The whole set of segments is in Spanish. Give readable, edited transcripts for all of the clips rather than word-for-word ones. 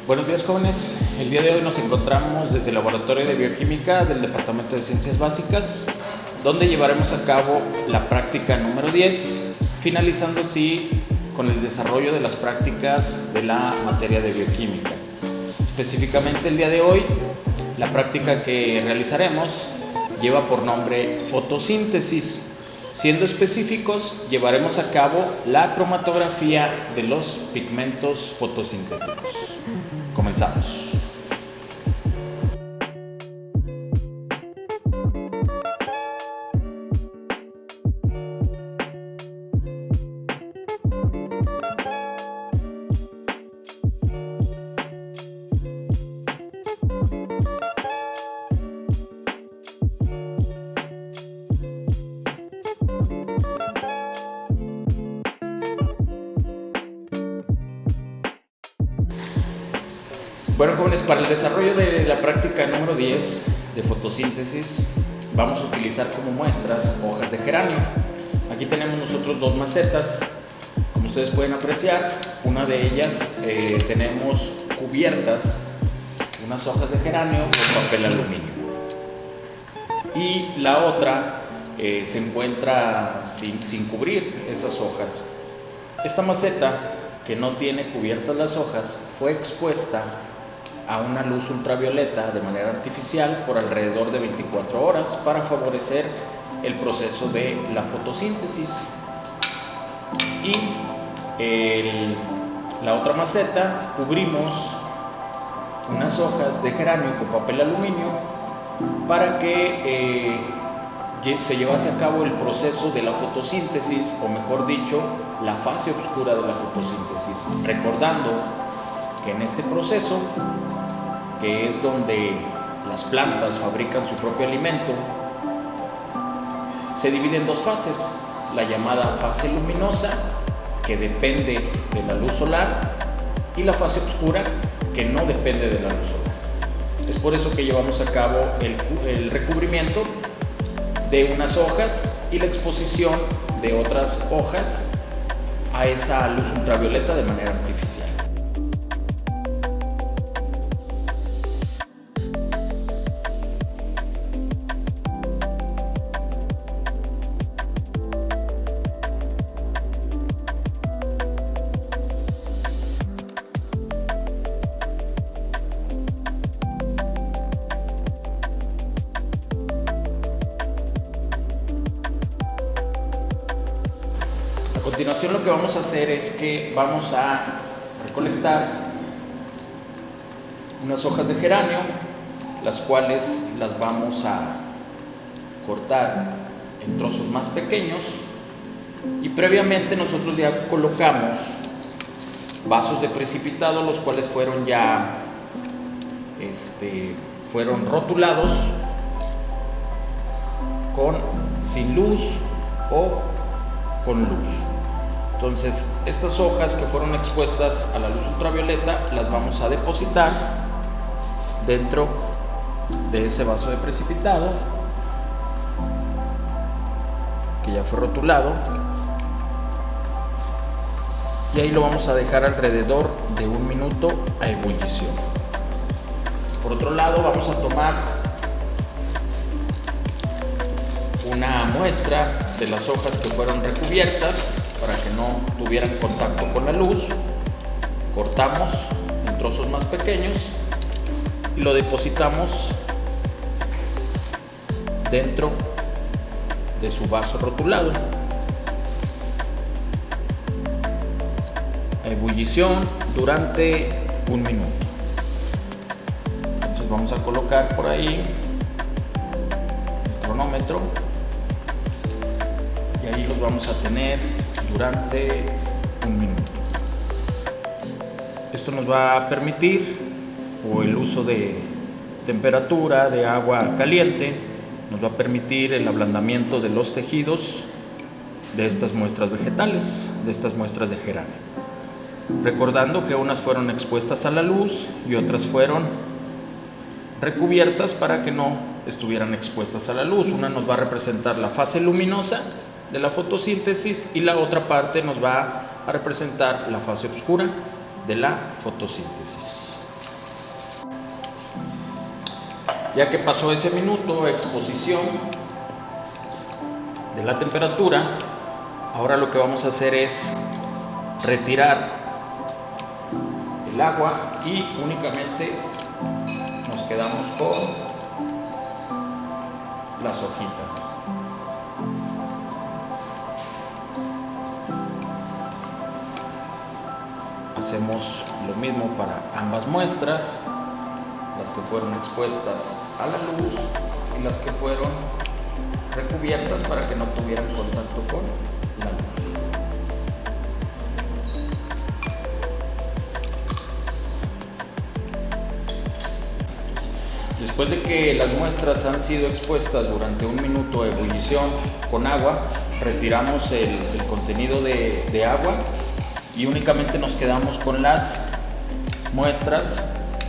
Buenos días, jóvenes. El día de hoy nos encontramos desde el Laboratorio de Bioquímica del Departamento de Ciencias Básicas, donde llevaremos a cabo la práctica número 10, finalizando así con el desarrollo de las prácticas de la materia de bioquímica. Específicamente el día de hoy, la práctica que realizaremos lleva por nombre fotosíntesis. Siendo específicos, llevaremos a cabo la cromatografía de los pigmentos fotosintéticos. Comenzamos. Bueno, jóvenes, para el desarrollo de la práctica número 10 de fotosíntesis vamos a utilizar como muestras hojas de geranio. Aquí tenemos nosotros dos macetas, como ustedes pueden apreciar. Una de ellas tenemos cubiertas unas hojas de geranio con papel aluminio y la otra se encuentra sin cubrir esas hojas. Esta maceta, que no tiene cubiertas las hojas, fue expuesta a una luz ultravioleta de manera artificial por alrededor de 24 horas para favorecer el proceso de la fotosíntesis. Y la otra maceta cubrimos unas hojas de geranio con papel aluminio para que se llevase a cabo el proceso de la fotosíntesis, o mejor dicho, la fase oscura de la fotosíntesis, recordando que en este proceso, que es donde las plantas fabrican su propio alimento, se divide en dos fases: la llamada fase luminosa, que depende de la luz solar, y la fase oscura, que no depende de la luz solar. Es por eso que llevamos a cabo el recubrimiento de unas hojas y la exposición de otras hojas a esa luz ultravioleta de manera artificial. A continuación, lo que vamos a hacer es que vamos a recolectar unas hojas de geranio, las cuales las vamos a cortar en trozos más pequeños, y previamente nosotros ya colocamos vasos de precipitado, los cuales fueron ya fueron rotulados sin luz o con luz. Entonces, estas hojas que fueron expuestas a la luz ultravioleta las vamos a depositar dentro de ese vaso de precipitado que ya fue rotulado, y ahí lo vamos a dejar alrededor de 1 minuto a ebullición. Por otro lado, vamos a tomar una muestra de las hojas que fueron recubiertas para que no tuvieran contacto con la luz. Cortamos en trozos más pequeños y lo depositamos dentro de su vaso rotulado a ebullición durante 1 minuto. Entonces vamos a colocar por ahí el cronómetro y ahí los vamos a tener durante 1 minuto. Esto nos va a permitir, o el uso de temperatura de agua caliente, nos va a permitir el ablandamiento de los tejidos de estas muestras vegetales, de estas muestras de geranio. Recordando que unas fueron expuestas a la luz y otras fueron recubiertas para que no estuvieran expuestas a la luz. Una nos va a representar la fase luminosa de la fotosíntesis y la otra parte nos va a representar la fase oscura de la fotosíntesis. Ya que pasó ese minuto de exposición de la temperatura, ahora lo que vamos a hacer es retirar el agua y únicamente nos quedamos con las hojitas. Hacemos lo mismo para ambas muestras, las que fueron expuestas a la luz y las que fueron recubiertas para que no tuvieran contacto con la luz. Después de que las muestras han sido expuestas durante un minuto de ebullición con agua, retiramos el contenido de agua y únicamente nos quedamos con las muestras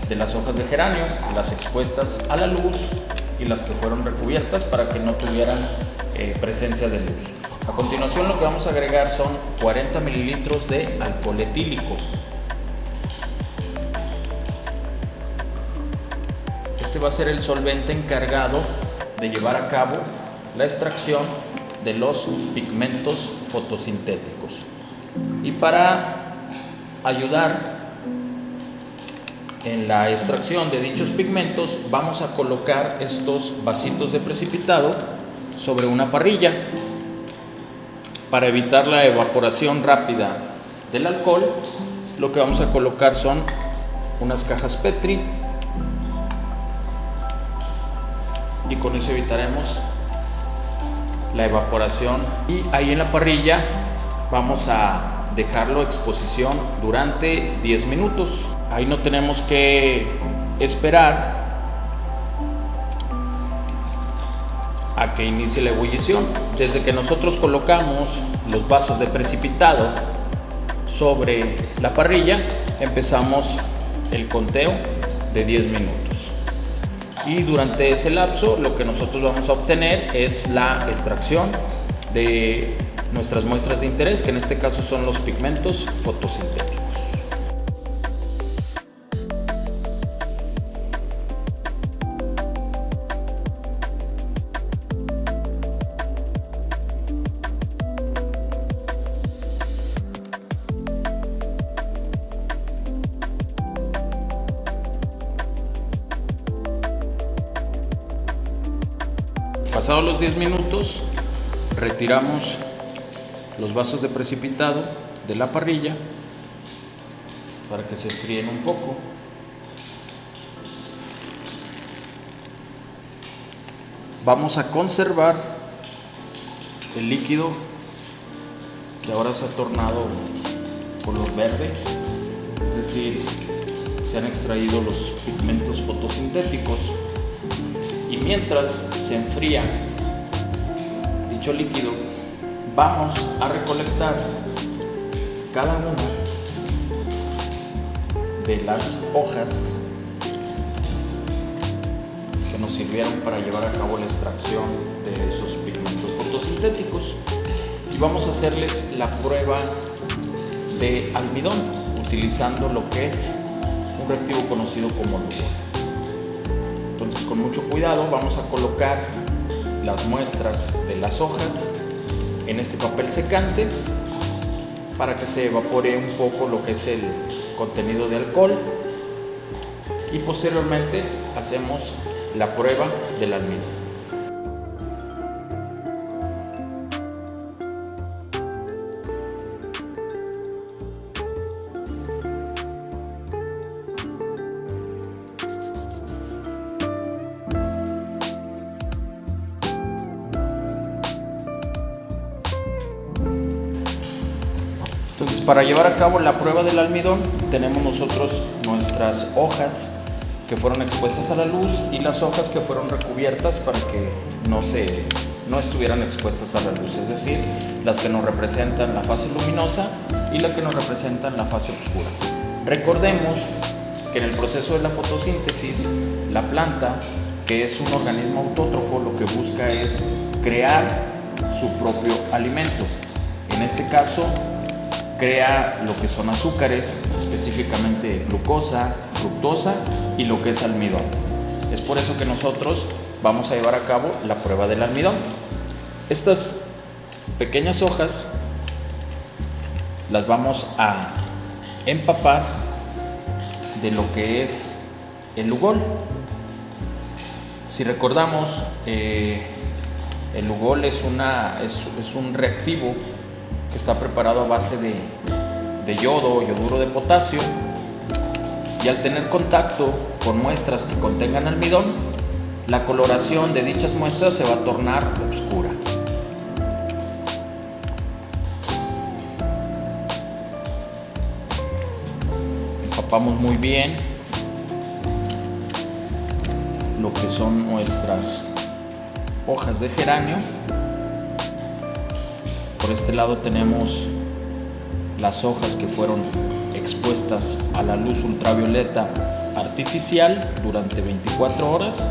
de las hojas de geranio, las expuestas a la luz y las que fueron recubiertas para que no tuvieran presencia de luz. A continuación lo que vamos a agregar son 40 mililitros de alcohol etílico. Este va a ser el solvente encargado de llevar a cabo la extracción de los pigmentos fotosintéticos. Y para ayudar en la extracción de dichos pigmentos, vamos a colocar estos vasitos de precipitado sobre una parrilla. Para evitar la evaporación rápida del alcohol, lo que vamos a colocar son unas cajas Petri y con eso evitaremos la evaporación. Y ahí en la parrilla vamos a dejarlo a exposición durante 10 minutos. Ahí no tenemos que esperar a que inicie la ebullición. Desde que nosotros colocamos los vasos de precipitado sobre la parrilla, empezamos el conteo de 10 minutos. Y durante ese lapso lo que nosotros vamos a obtener es la extracción de nuestras muestras de interés, que en este caso son los pigmentos fotosintéticos. Pasados los 10 minutos, retiramos los vasos de precipitado de la parrilla para que se enfríen un poco. Vamos a conservar el líquido, que ahora se ha tornado color verde, es decir, se han extraído los pigmentos fotosintéticos. Y mientras se enfría dicho líquido, vamos a recolectar cada una de las hojas que nos sirvieron para llevar a cabo la extracción de esos pigmentos fotosintéticos y vamos a hacerles la prueba de almidón utilizando lo que es un reactivo conocido como lúgol. Entonces, con mucho cuidado vamos a colocar las muestras de las hojas en este papel secante para que se evapore un poco lo que es el contenido de alcohol y posteriormente hacemos la prueba del almidón. Entonces, para llevar a cabo la prueba del almidón, tenemos nosotros nuestras hojas que fueron expuestas a la luz y las hojas que fueron recubiertas para que no estuvieran expuestas a la luz, es decir, las que nos representan la fase luminosa y las que nos representan la fase oscura. Recordemos que en el proceso de la fotosíntesis, la planta, que es un organismo autótrofo, lo que busca es crear su propio alimento. En este caso, crea lo que son azúcares, específicamente glucosa, fructosa y lo que es almidón. Es por eso que nosotros vamos a llevar a cabo la prueba del almidón. Estas pequeñas hojas las vamos a empapar de lo que es el lugol. Si recordamos, el lugol es un reactivo que está preparado a base de yodo o yoduro de potasio, y al tener contacto con muestras que contengan almidón, la coloración de dichas muestras se va a tornar oscura. Empapamos muy bien lo que son nuestras hojas de geranio. Por este lado tenemos las hojas que fueron expuestas a la luz ultravioleta artificial durante 24 horas,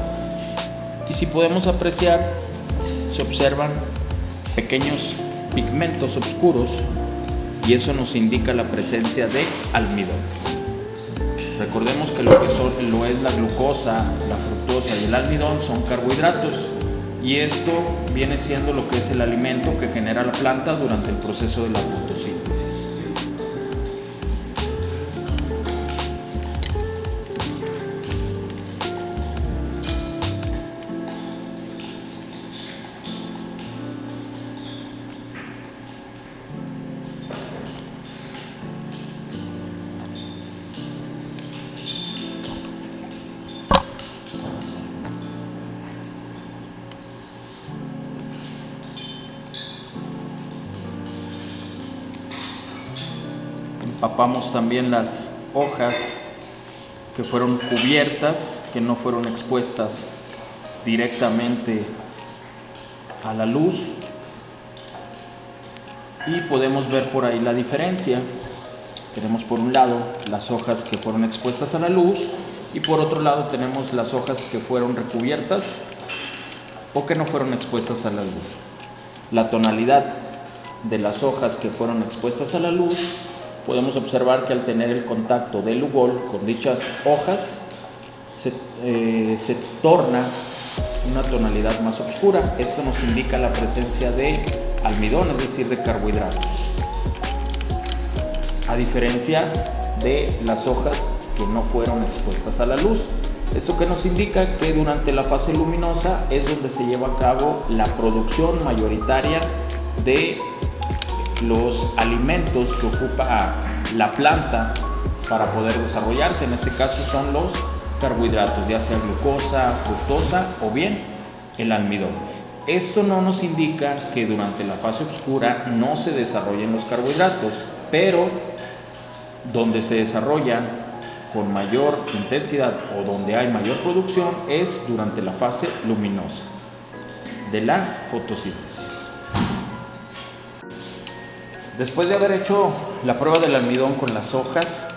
y si podemos apreciar, se observan pequeños pigmentos oscuros, y eso nos indica la presencia de almidón. Recordemos que lo es la glucosa, la fructosa y el almidón son carbohidratos, y esto viene siendo lo que es el alimento que genera la planta durante el proceso de la fotosíntesis. Empapamos también las hojas que fueron cubiertas, que no fueron expuestas directamente a la luz, y podemos ver por ahí la diferencia. Tenemos por un lado las hojas que fueron expuestas a la luz, y por otro lado tenemos las hojas que fueron recubiertas o que no fueron expuestas a la luz. La tonalidad de las hojas que fueron expuestas a la luz, podemos observar que al tener el contacto del lugol con dichas hojas, se torna una tonalidad más oscura. Esto nos indica la presencia de almidón, es decir, de carbohidratos, a diferencia de las hojas que no fueron expuestas a la luz. Esto que nos indica que durante la fase luminosa es donde se lleva a cabo la producción mayoritaria de los alimentos que ocupa la planta para poder desarrollarse. En este caso son los carbohidratos, ya sea glucosa, fructosa o bien el almidón. Esto no nos indica que durante la fase oscura no se desarrollen los carbohidratos, pero donde se desarrollan con mayor intensidad o donde hay mayor producción es durante la fase luminosa de la fotosíntesis. Después de haber hecho la prueba del almidón con las hojas,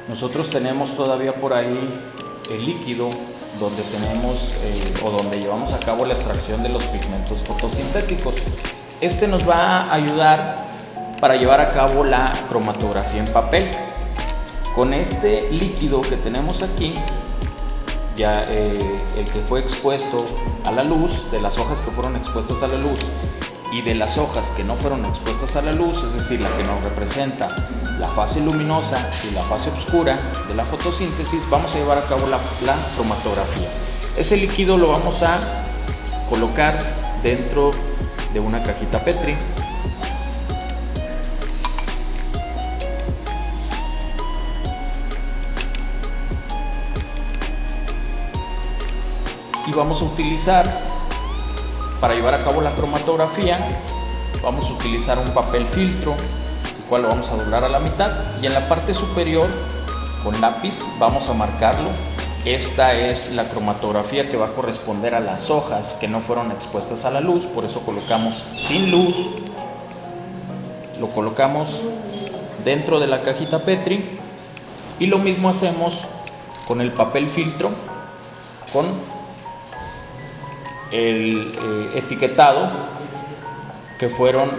nosotros tenemos todavía por ahí el líquido donde tenemos o donde llevamos a cabo la extracción de los pigmentos fotosintéticos. Este nos va a ayudar para llevar a cabo la cromatografía en papel. Con este líquido que tenemos aquí, ya el que fue expuesto a la luz, de las hojas que fueron expuestas a la luz y de las hojas que no fueron expuestas a la luz, es decir, la que nos representa la fase luminosa y la fase oscura de la fotosíntesis, vamos a llevar a cabo la cromatografía. Ese líquido lo vamos a colocar dentro de una cajita Petri. Y vamos a utilizar, para llevar a cabo la cromatografía, vamos a utilizar un papel filtro, el cual lo vamos a doblar a la mitad, y en la parte superior con lápiz vamos a marcarlo. Esta es la cromatografía que va a corresponder a las hojas que no fueron expuestas a la luz, por eso colocamos sin luz, lo colocamos dentro de la cajita Petri, y lo mismo hacemos con el papel filtro, con el etiquetado que fueron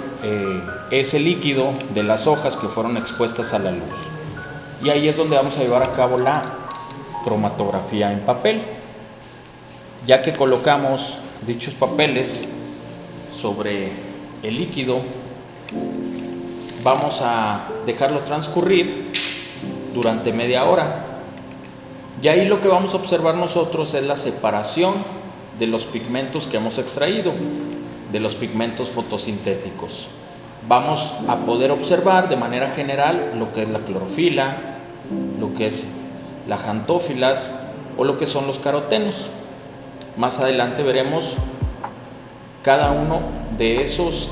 ese líquido de las hojas que fueron expuestas a la luz, y ahí es donde vamos a llevar a cabo la cromatografía en papel. Ya que colocamos dichos papeles sobre el líquido, vamos a dejarlo transcurrir durante media hora. Y ahí lo que vamos a observar nosotros es la separación de los pigmentos que hemos extraído, de los pigmentos fotosintéticos. Vamos a poder observar de manera general lo que es la clorofila, lo que es las xantófilas o lo que son los carotenos. Más adelante veremos cada uno de esos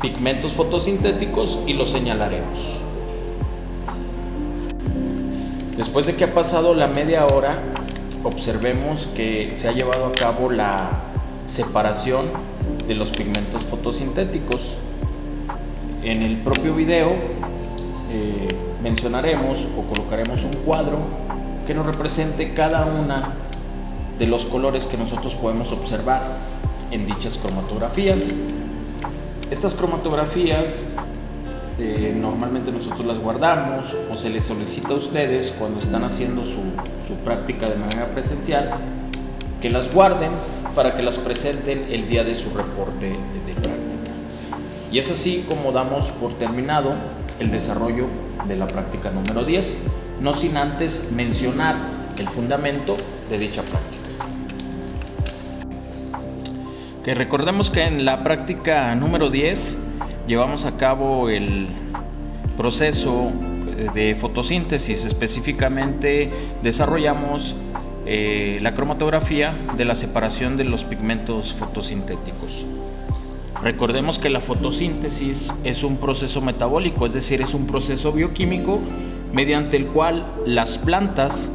pigmentos fotosintéticos y los señalaremos. Después de que ha pasado la media hora, observemos que se ha llevado a cabo la separación de los pigmentos fotosintéticos. En el propio video mencionaremos o colocaremos un cuadro que nos represente cada una de los colores que nosotros podemos observar en dichas cromatografías. Estas cromatografías normalmente nosotros las guardamos o se les solicita a ustedes cuando están haciendo su práctica de manera presencial que las guarden para que las presenten el día de su reporte de práctica. Y es así como damos por terminado el desarrollo de la práctica número 10, no sin antes mencionar el fundamento de dicha práctica. Que recordemos que en la práctica número 10 llevamos a cabo el proceso de fotosíntesis, específicamente desarrollamos la cromatografía de la separación de los pigmentos fotosintéticos. Recordemos que la fotosíntesis es un proceso metabólico, es decir, es un proceso bioquímico mediante el cual las plantas,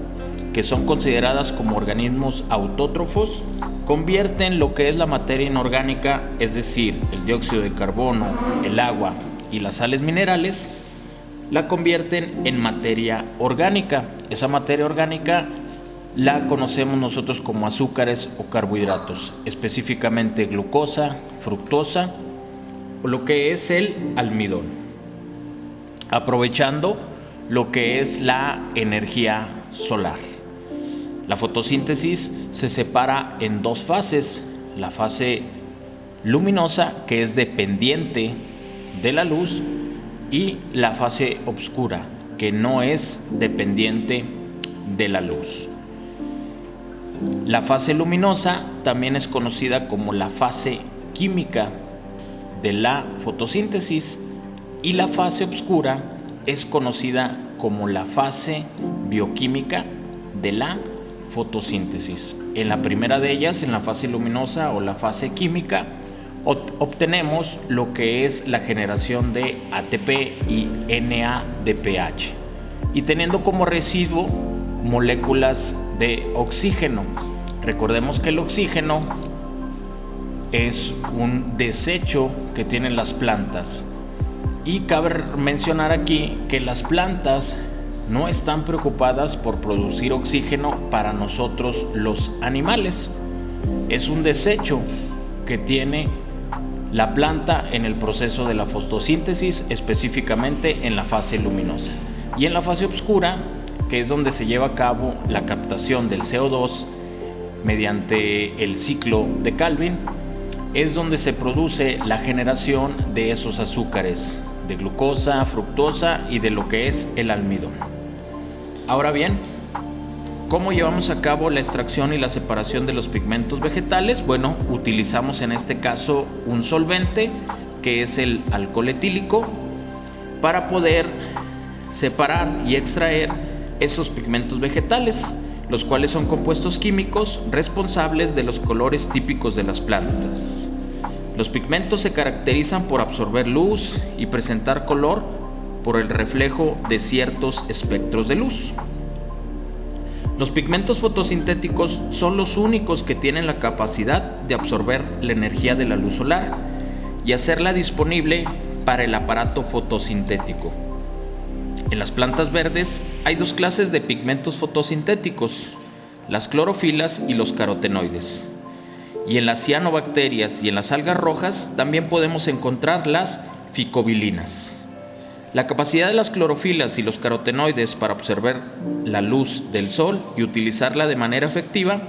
que son consideradas como organismos autótrofos, convierten lo que es la materia inorgánica, es decir, el dióxido de carbono, el agua y las sales minerales, la convierten en materia orgánica. Esa materia orgánica la conocemos nosotros como azúcares o carbohidratos, específicamente glucosa, fructosa o lo que es el almidón, aprovechando lo que es la energía solar. La fotosíntesis se separa en dos fases: la fase luminosa, que es dependiente de la luz, y la fase oscura, que no es dependiente de la luz. La fase luminosa también es conocida como la fase química de la fotosíntesis y la fase oscura es conocida como la fase bioquímica de la fotosíntesis. En la primera de ellas, en la fase luminosa o la fase química, obtenemos lo que es la generación de ATP y NADPH y teniendo como residuo moléculas de oxígeno. Recordemos que el oxígeno es un desecho que tienen las plantas y cabe mencionar aquí que las plantas no están preocupadas por producir oxígeno para nosotros los animales. Es un desecho que tiene la planta en el proceso de la fotosíntesis, específicamente en la fase luminosa. Y en la fase oscura, que es donde se lleva a cabo la captación del CO2 mediante el ciclo de Calvin, es donde se produce la generación de esos azúcares, de glucosa, fructosa y de lo que es el almidón. Ahora bien, ¿cómo llevamos a cabo la extracción y la separación de los pigmentos vegetales? Bueno, utilizamos en este caso un solvente que es el alcohol etílico para poder separar y extraer esos pigmentos vegetales, los cuales son compuestos químicos responsables de los colores típicos de las plantas. Los pigmentos se caracterizan por absorber luz y presentar color por el reflejo de ciertos espectros de luz. Los pigmentos fotosintéticos son los únicos que tienen la capacidad de absorber la energía de la luz solar y hacerla disponible para el aparato fotosintético. En las plantas verdes hay dos clases de pigmentos fotosintéticos, las clorofilas y los carotenoides. Y en las cianobacterias y en las algas rojas también podemos encontrar las ficobilinas. La capacidad de las clorofilas y los carotenoides para absorber la luz del sol y utilizarla de manera efectiva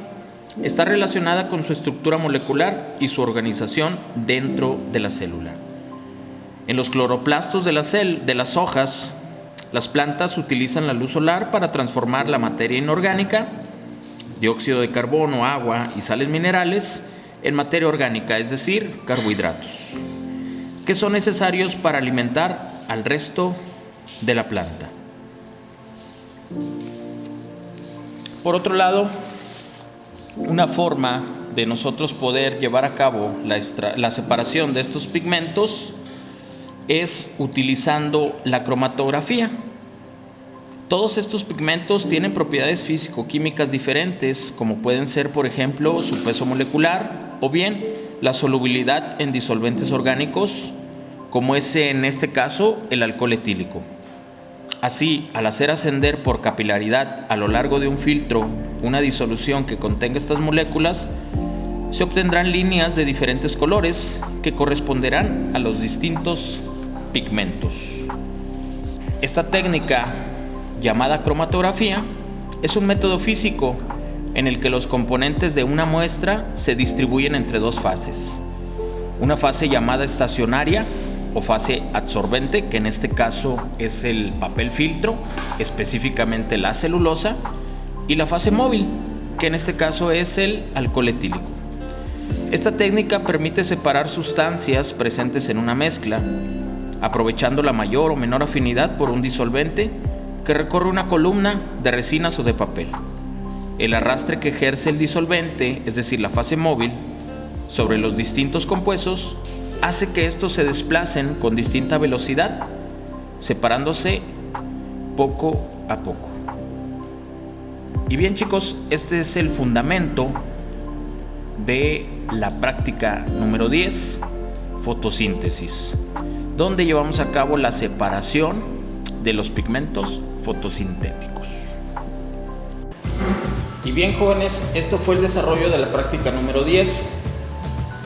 Está relacionada con su estructura molecular y su organización dentro de la célula. En los cloroplastos de las hojas, las plantas utilizan la luz solar para transformar la materia inorgánica, dióxido de carbono, agua y sales minerales, en materia orgánica, es decir, carbohidratos, que son necesarios para alimentar al resto de la planta. Por otro lado, una forma de nosotros poder llevar a cabo la separación de estos pigmentos es utilizando la cromatografía. Todos estos pigmentos tienen propiedades físico-químicas diferentes, como pueden ser, por ejemplo, su peso molecular o bien la solubilidad en disolventes orgánicos, como es en este caso el alcohol etílico. Así, al hacer ascender por capilaridad a lo largo de un filtro una disolución que contenga estas moléculas, se obtendrán líneas de diferentes colores que corresponderán a los distintos pigmentos. Esta técnica, llamada cromatografía, es un método físico en el que los componentes de una muestra se distribuyen entre dos fases. Una fase llamada estacionaria o fase absorbente, que en este caso es el papel filtro, específicamente la celulosa, y la fase móvil, que en este caso es el alcohol etílico. Esta técnica permite separar sustancias presentes en una mezcla, aprovechando la mayor o menor afinidad por un disolvente que recorre una columna de resinas o de papel. El arrastre que ejerce el disolvente, es decir, la fase móvil, sobre los distintos compuestos, hace que estos se desplacen con distinta velocidad, separándose poco a poco. Y bien, chicos, este es el fundamento de la práctica número 10, fotosíntesis, donde llevamos a cabo la separación de los pigmentos fotosintéticos. Y bien, jóvenes, esto fue el desarrollo de la práctica número 10,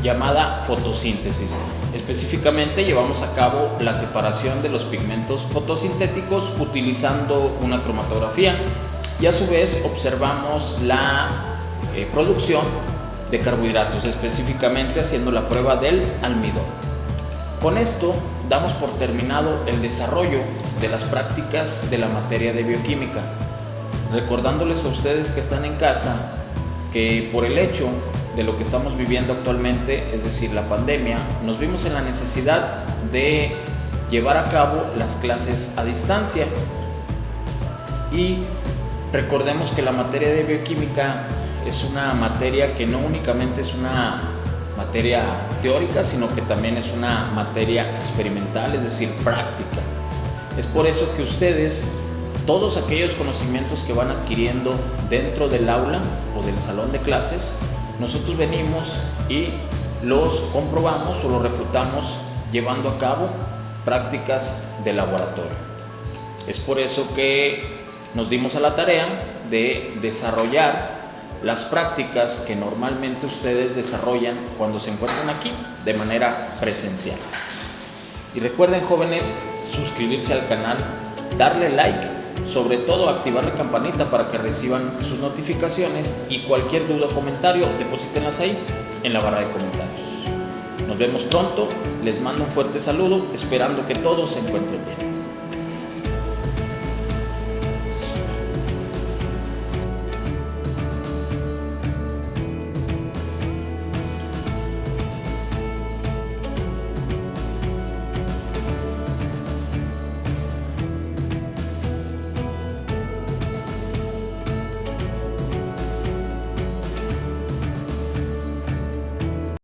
llamada fotosíntesis. Específicamente llevamos a cabo la separación de los pigmentos fotosintéticos utilizando una cromatografía y a su vez observamos la producción de carbohidratos, específicamente haciendo la prueba del almidón. Con esto damos por terminado el desarrollo de las prácticas de la materia de bioquímica, recordándoles a ustedes que están en casa que por el hecho de lo que estamos viviendo actualmente, es decir, la pandemia, nos vimos en la necesidad de llevar a cabo las clases a distancia. Y recordemos que la materia de bioquímica es una materia que no únicamente es una materia teórica, sino que también es una materia experimental, es decir, práctica. Es por eso que ustedes, todos aquellos conocimientos que van adquiriendo dentro del aula o del salón de clases, nosotros venimos y los comprobamos o los refutamos llevando a cabo prácticas de laboratorio. Es por eso que nos dimos a la tarea de desarrollar las prácticas que normalmente ustedes desarrollan cuando se encuentran aquí de manera presencial. Y recuerden, jóvenes, suscribirse al canal, darle like, sobre todo activar la campanita para que reciban sus notificaciones, y cualquier duda o comentario deposítenlas ahí en la barra de comentarios. Nos vemos pronto, les mando un fuerte saludo, esperando que todos se encuentren bien.